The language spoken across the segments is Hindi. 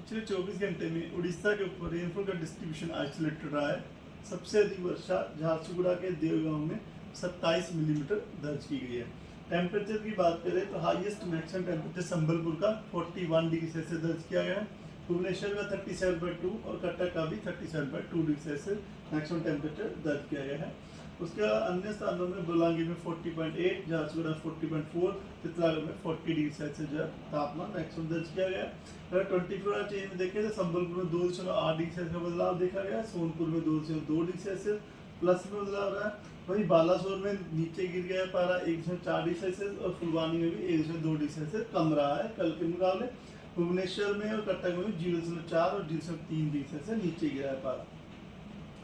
पिछले 24 घंटे में उड़ीसा के ऊपर रेनफॉल का डिस्ट्रीब्यूशन आइसोलेटेड रहा है। सबसे अधिक वर्षा झारसुगुड़ा के देवगांव में 27 मिलीमीटर दर्ज की गई है। टेम्परेचर की बात करें तो हाईएस्ट मैक्सिमम टेम्परेचर संबलपुर का 41 डिग्री सेल्सियस दर्ज किया गया है। भुवनेश्वर का 37.2 और कटक का भी 37.2 डिग्री सेल्सियस मैक्सिमम टेम्परेचर दर्ज किया गया है। उसके अन्य स्थानों में बुलांगी में 40.8, झारसुगुड़ा 40.4, चितलागढ़ में 40 डिग्री सेल्सियस जो है तापमान मैक्सिमम दर्ज किया गया। अगर 24 आवर चेंज में देखें तो संबलपुर में 2.8 डिग्री सेल्सियस का बदलाव देखा गया, सोनपुर में 2.2 डिग्री सेल्सियस प्लस में बदलाव रहा है। वहीं बालासोर में नीचे गिर गया पारा 1.4 डिग्री सेल्सियस और फुलवानी में भी 1.2 डिग्री सेल्सियस कम रहा है कल के मुकाबले। भुवनेश्वर में और कटक में 0.4 और 0.3 डिग्री सेल्सियस नीचे गिरा है पारा।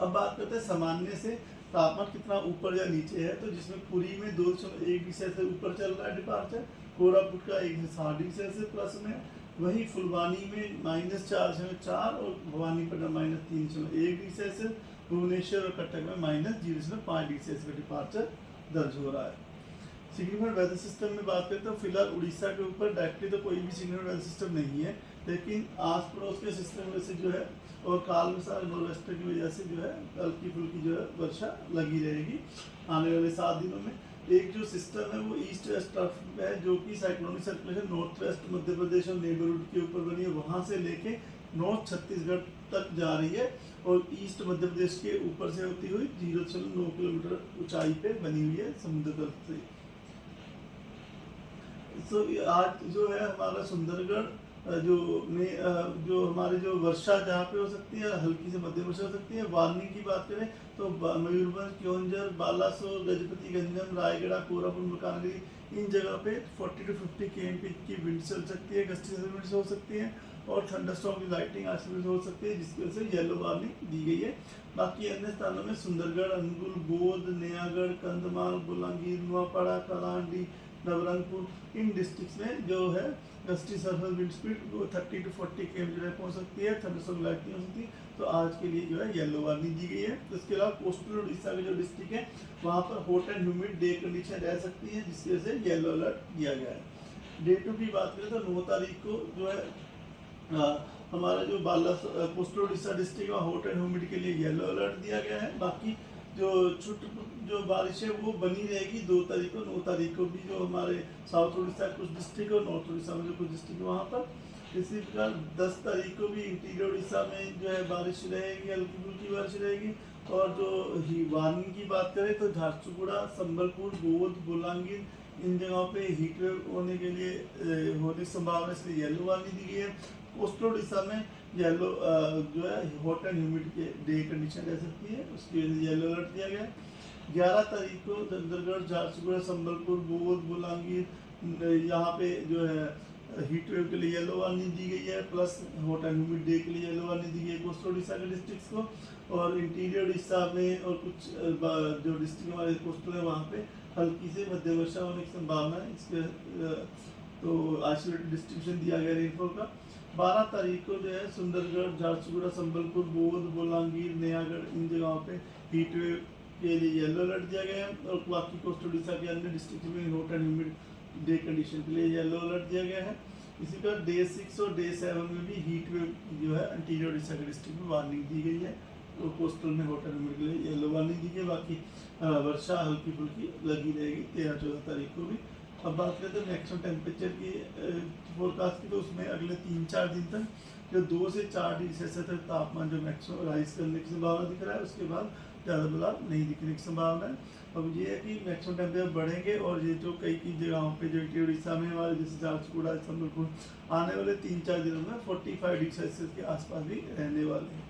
अब बात करते हैं सामान्य से तापमान कितना ऊपर या नीचे है, तो जिसमें पुरी में 2.1 डिग्री सेल्सियस ऊपर चल रहा है डिपार्चर, कोरापुट का 1.7 डिग्री सेल्सियस प्लस में, वहीं फुलवानी में -4.4 और भवानीपटना -3.1 डिग्री सेल्सियस, भुवनेश्वर और कटक में -0.5 डिग्री सेल्सियस का डिपार्चर दर्ज हो रहा है। सिग्निफिकेंट वेदर सिस्टम में बात करें तो फिलहाल उड़ीसा के ऊपर डायरेक्टली तो कोई भी सिग्निफिकेंट वेदर सिस्टम नहीं है, लेकिन आस पड़ोस के सिस्टम में से जो है और काल विस्तार नॉर्वेस्टर की वजह से जो है हल्की फुल्की जो है वर्षा लगी रहेगी आने वाले 7 दिनों में। एक जो सिस्टम है वो ईस्ट वेस्ट टर्फ में है, जो कि cyclonic circulation north west Madhya Pradesh और नेबरहुड के ऊपर बनी है, वहाँ से लेके नॉर्थ छत्तीसगढ़ तक जा रही है और ईस्ट मध्य प्रदेश के ऊपर से होती हुई 0.9 किलोमीटर ऊंचाई पे बनी हुई है समुद्र तल से। तो आज जो है हमारा सुंदरगढ़ जो हमारे जो वर्षा जहाँ पे हो सकती है हल्की से मध्यम वर्षा हो सकती है। वार्निंग की बात करें तो मयूरभंज, क्योंझर, बालासोर, गजपति गंजम, रायगढ़, कोरापुट, मलकानगिरी इन जगह पे 40 to 50 km की विंड चल सकती है, गस्टी विंड हो सकती है और थंडरस्टॉर्म की लाइटिंग आइसोलेशन हो सकती है, जिसकी वजह से येलो वार्निंग दी गई है। बाकी अन्य स्थानों में सुंदरगढ़, अनुगुल, गोद, नयागढ़, कंधमाल, बुलंगीर, नुआपाड़ा, करांडी, नवरंगपुर इन डिस्ट्रिक्ट्स में जो है gusty surface wind speed 30 to 40 km जो है पहुंच सकती है, थंडरस्टॉर्म लाइटिंग हो सकती है। तो आज के लिए जो है येलो वार्निंग दी गई है। इसके अलावा कोस्टल उड़ीसा के जो डिस्ट्रिक्ट है वहाँ पर hot and humid day condition रह सकती है, जिसकी वजह से येलो अलर्ट दिया गया है। डे 2 की बात करें तो 9 तारीख को जो है हमारा जो कोस्टल उड़ीसा डिस्ट्रिक्ट है हॉट एंड ह्यूमिड के लिए येलो अलर्ट दिया गया है। बाकी जो बारिश है वो बनी रहेगी 2 तारीख को, 9 तारीख को भी जो हमारे साउथ उड़ीसा कुछ डिस्ट्रिक्ट और नॉर्थ उड़ीसा में जो कुछ डिस्ट्रिक्ट वहाँ पर। इसी प्रकार 10 तारीख को भी इंटीरियर उड़ीसा में जो है बारिश रहेगी, हल्की फुल्की बारिश रहेगी। और जो वार्निंग की बात करें तो झारसुगुड़ा, संबलपुर, गोद, बुलांगीर इन जगहों पे हीट वेव होने के लिए होने की संभावना, इसलिए येलो वार्निंग दी गई है। कोस्टल उड़ीसा में येलो जो है हॉट एंड ह्यूमिड के डे कंडीशन रह सकती है, उसकी वजह से येलो अलर्ट दिया गया है। 11 तारीख को सुंदरगढ़, झारसुगुड़ा, संबलपुर, गोद, बुलंगीर यहाँ पे जो है हीट वेव के लिए येलो वार्निंग दी गई है, plus hot and humid day के लिए येलो वार्निंग दी गई है कोस्टल उड़ीसा के डिस्ट्रिक्ट्स को। और इंटीरियर उड़ीसा में और कुछ जो डिस्ट्रिक्ट हमारे कोस्टल है वहाँ पे हल्की से मध्य वर्षा होने की संभावना है। इसके तो आइसोलेटेड डिस्ट्रीब्यूशन दिया गया रेनफॉल का। 12 तारीख को जो है सुंदरगढ़, झारसुगुड़ा, संबलपुर, गोद, बुलंगीर, नयागढ़ इन जगहों पे हीट वेव के लिए येलो अलर्ट दिया गया है और बाकी कोस्टल उड़ीसा के अन्य डिस्ट्रिक्ट में hot and humid day condition के लिए येलो अलर्ट दिया गया है। इसी तरह डे 6 और डे 7 में भी हीट वेव जो है इंटीरियर उड़ीसा के डिस्ट्रिक्ट में वार्निंग दी गई है, तो कोस्टल में हॉट एंड ह्यूमिड के लिए येलो वार्निंग दी गई। बाकी वर्षा हल्की फुल्की लगी रहेगी 13-14 तारीख को भी। अब बात करते हैं मैक्सिमम टेम्परेचर की फोरकास्ट की, तो उसमें अगले 3-4 दिन तक जो 2 से 4 डिग्री सेल्सियस तक तापमान जो मैक्सिमम राइज करने की संभावना दिख रहा है, उसके बाद ज़्यादा बदलाव नहीं दिखने की संभावना है। अब ये है कि मैक्सिमम टेम्परेचर बढ़ेंगे और ये जो कई जगहों पे जो उड़ीसा में हमारे जैसे झारसुगुड़ा, संबलपुर आने वाले 3-4 दिनों में 45 डिग्री सेल्सियस के आसपास भी रहने वाले हैं।